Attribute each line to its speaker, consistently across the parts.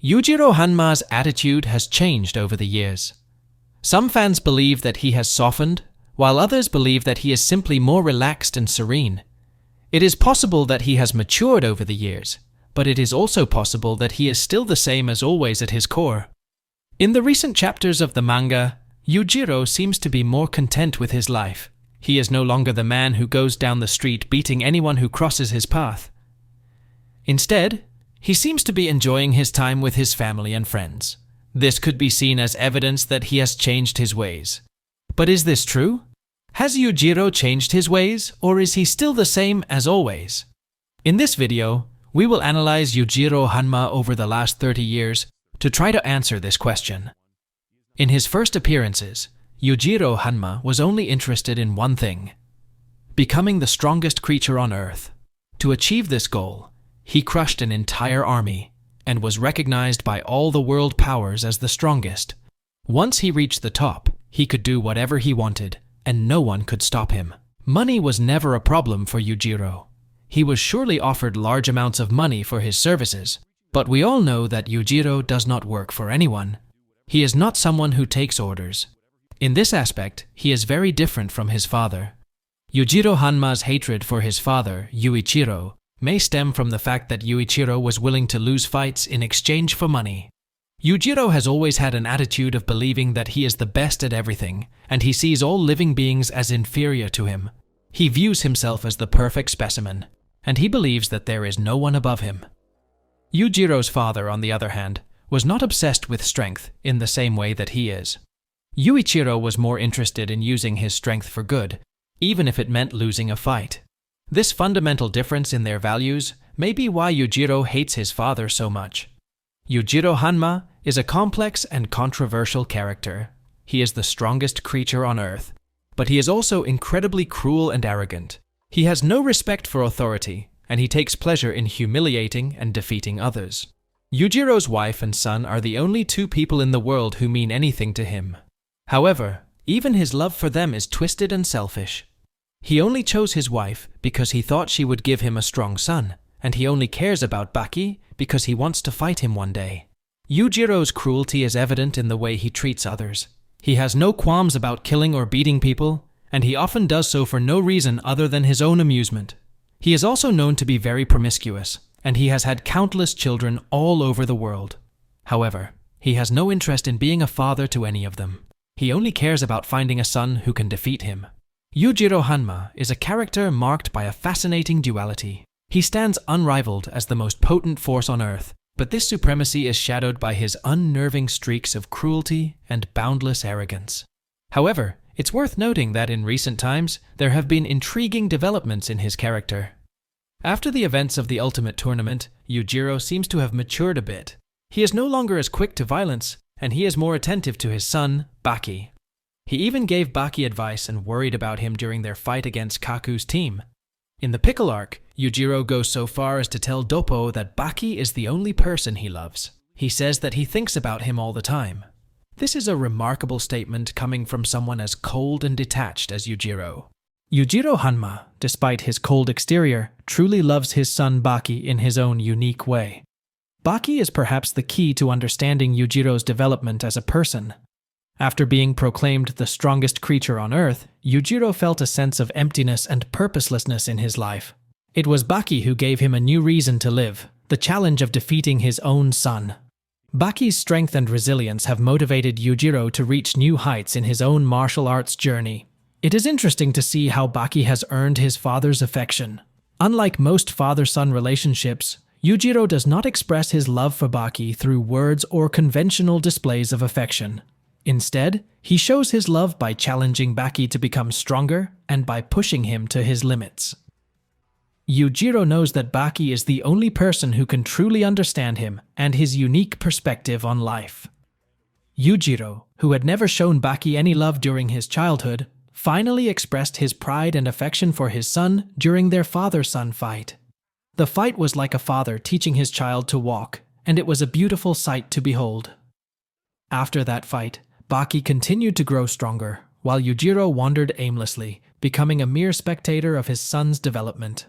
Speaker 1: Yujiro Hanma's attitude has changed over the years. Some fans believe that he has softened, while others believe that he is simply more relaxed and serene. It is possible that he has matured over the years, but it is also possible that he is still the same as always at his core. In the recent chapters of the manga, Yujiro seems to be more content with his life. He is no longer the man who goes down the street beating anyone who crosses his path. Instead, he seems to be enjoying his time with his family and friends. This could be seen as evidence that he has changed his ways. But is this true? Has Yujiro changed his ways, or is he still the same as always? In this video, we will analyze Yujiro Hanma over the last 30 years to try to answer this question. In his first appearances, Yujiro Hanma was only interested in one thing: becoming the strongest creature on Earth. To achieve this goal, he crushed an entire army and was recognized by all the world powers as the strongest. Once he reached the top, he could do whatever he wanted, and no one could stop him. Money was never a problem for Yujiro. He was surely offered large amounts of money for his services, but we all know that Yujiro does not work for anyone. He is not someone who takes orders. In this aspect, he is very different from his father. Yujiro Hanma's hatred for his father, Yuichiro, may stem from the fact that Yuichiro was willing to lose fights in exchange for money. Yujiro has always had an attitude of believing that he is the best at everything, and he sees all living beings as inferior to him. He views himself as the perfect specimen, and he believes that there is no one above him. Yujiro's father, on the other hand, was not obsessed with strength in the same way that he is. Yuichiro was more interested in using his strength for good, even if it meant losing a fight. This fundamental difference in their values may be why Yujiro hates his father so much. Yujiro Hanma is a complex and controversial character. He is the strongest creature on Earth, but he is also incredibly cruel and arrogant. He has no respect for authority, and he takes pleasure in humiliating and defeating others. Yujiro's wife and son are the only two people in the world who mean anything to him. However, even his love for them is twisted and selfish. He only chose his wife because he thought she would give him a strong son, and he only cares about Baki because he wants to fight him one day. Yujiro's cruelty is evident in the way he treats others. He has no qualms about killing or beating people, and he often does so for no reason other than his own amusement. He is also known to be very promiscuous, and he has had countless children all over the world. However, he has no interest in being a father to any of them. He only cares about finding a son who can defeat him. Yujiro Hanma is a character marked by a fascinating duality. He stands unrivaled as the most potent force on Earth, but this supremacy is shadowed by his unnerving streaks of cruelty and boundless arrogance. However, it's worth noting that in recent times, there have been intriguing developments in his character. After the events of the Ultimate Tournament, Yujiro seems to have matured a bit. He is no longer as quick to violence, and he is more attentive to his son, Baki. He even gave Baki advice and worried about him during their fight against Kaku's team. In the Pickle arc, Yujiro goes so far as to tell Doppo that Baki is the only person he loves. He says that he thinks about him all the time. This is a remarkable statement coming from someone as cold and detached as Yujiro. Yujiro Hanma, despite his cold exterior, truly loves his son Baki in his own unique way. Baki is perhaps the key to understanding Yujiro's development as a person. After being proclaimed the strongest creature on Earth, Yujiro felt a sense of emptiness and purposelessness in his life. It was Baki who gave him a new reason to live, the challenge of defeating his own son. Baki's strength and resilience have motivated Yujiro to reach new heights in his own martial arts journey. It is interesting to see how Baki has earned his father's affection. Unlike most father-son relationships, Yujiro does not express his love for Baki through words or conventional displays of affection. Instead, he shows his love by challenging Baki to become stronger and by pushing him to his limits. Yujiro knows that Baki is the only person who can truly understand him and his unique perspective on life. Yujiro, who had never shown Baki any love during his childhood, finally expressed his pride and affection for his son during their father-son fight. The fight was like a father teaching his child to walk, and it was a beautiful sight to behold. After that fight, Baki continued to grow stronger, while Yujiro wandered aimlessly, becoming a mere spectator of his son's development.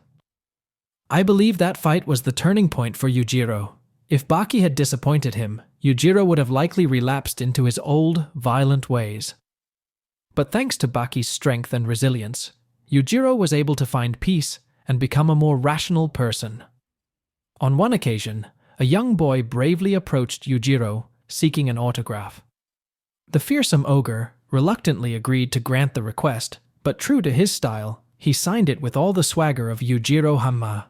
Speaker 1: I believe that fight was the turning point for Yujiro. If Baki had disappointed him, Yujiro would have likely relapsed into his old, violent ways. But thanks to Baki's strength and resilience, Yujiro was able to find peace and become a more rational person. On one occasion, a young boy bravely approached Yujiro, seeking an autograph. The fearsome ogre reluctantly agreed to grant the request, but true to his style, he signed it with all the swagger of Yujiro Hanma.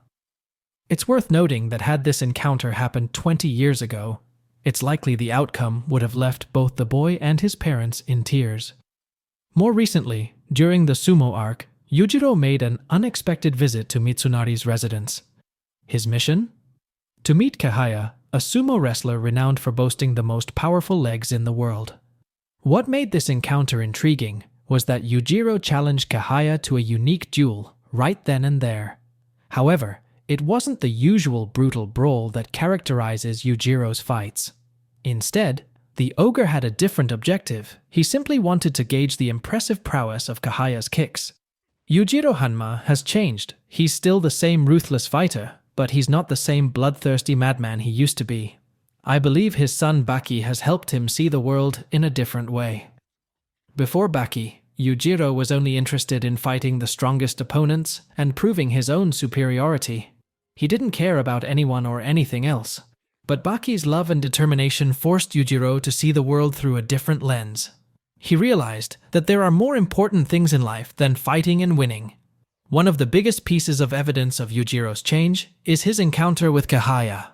Speaker 1: It's worth noting that had this encounter happened 20 years ago, it's likely the outcome would have left both the boy and his parents in tears. More recently, during the sumo arc, Yujiro made an unexpected visit to Mitsunari's residence. His mission? To meet Kahaya, a sumo wrestler renowned for boasting the most powerful legs in the world. What made this encounter intriguing was that Yujiro challenged Kahaya to a unique duel right then and there. However, it wasn't the usual brutal brawl that characterizes Yujiro's fights. Instead, the ogre had a different objective. He simply wanted to gauge the impressive prowess of Kahaya's kicks. Yujiro Hanma has changed. He's still the same ruthless fighter, but he's not the same bloodthirsty madman he used to be. I believe his son Baki has helped him see the world in a different way. Before Baki, Yujiro was only interested in fighting the strongest opponents and proving his own superiority. He didn't care about anyone or anything else. But Baki's love and determination forced Yujiro to see the world through a different lens. He realized that there are more important things in life than fighting and winning. One of the biggest pieces of evidence of Yujiro's change is his encounter with Kahaya.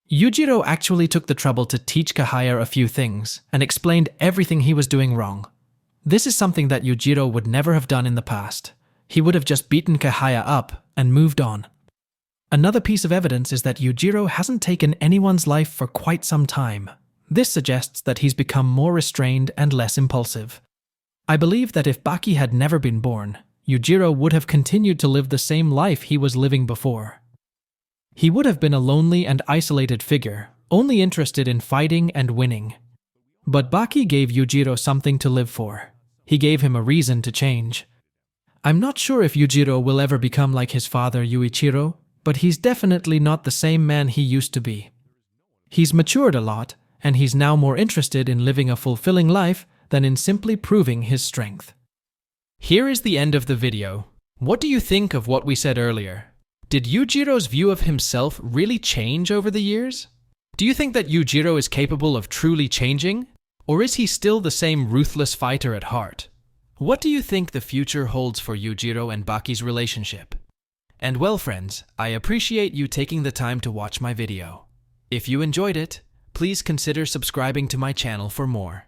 Speaker 1: Yujiro actually took the trouble to teach Kahaya a few things and explained everything he was doing wrong. This is something that Yujiro would never have done in the past. He would have just beaten Kahaya up and moved on. Another piece of evidence is that Yujiro hasn't taken anyone's life for quite some time. This suggests that he's become more restrained and less impulsive. I believe that if Baki had never been born, Yujiro would have continued to live the same life he was living before. He would have been a lonely and isolated figure, only interested in fighting and winning. But Baki gave Yujiro something to live for. He gave him a reason to change. I'm not sure if Yujiro will ever become like his father Yuichiro, but he's definitely not the same man he used to be. He's matured a lot, and he's now more interested in living a fulfilling life than in simply proving his strength. Here is the end of the video. What do you think of what we said earlier? Did Yujiro's view of himself really change over the years? Do you think that Yujiro is capable of truly changing? Or is he still the same ruthless fighter at heart? What do you think the future holds for Yujiro and Baki's relationship? And well, friends, I appreciate you taking the time to watch my video. If you enjoyed it, please consider subscribing to my channel for more.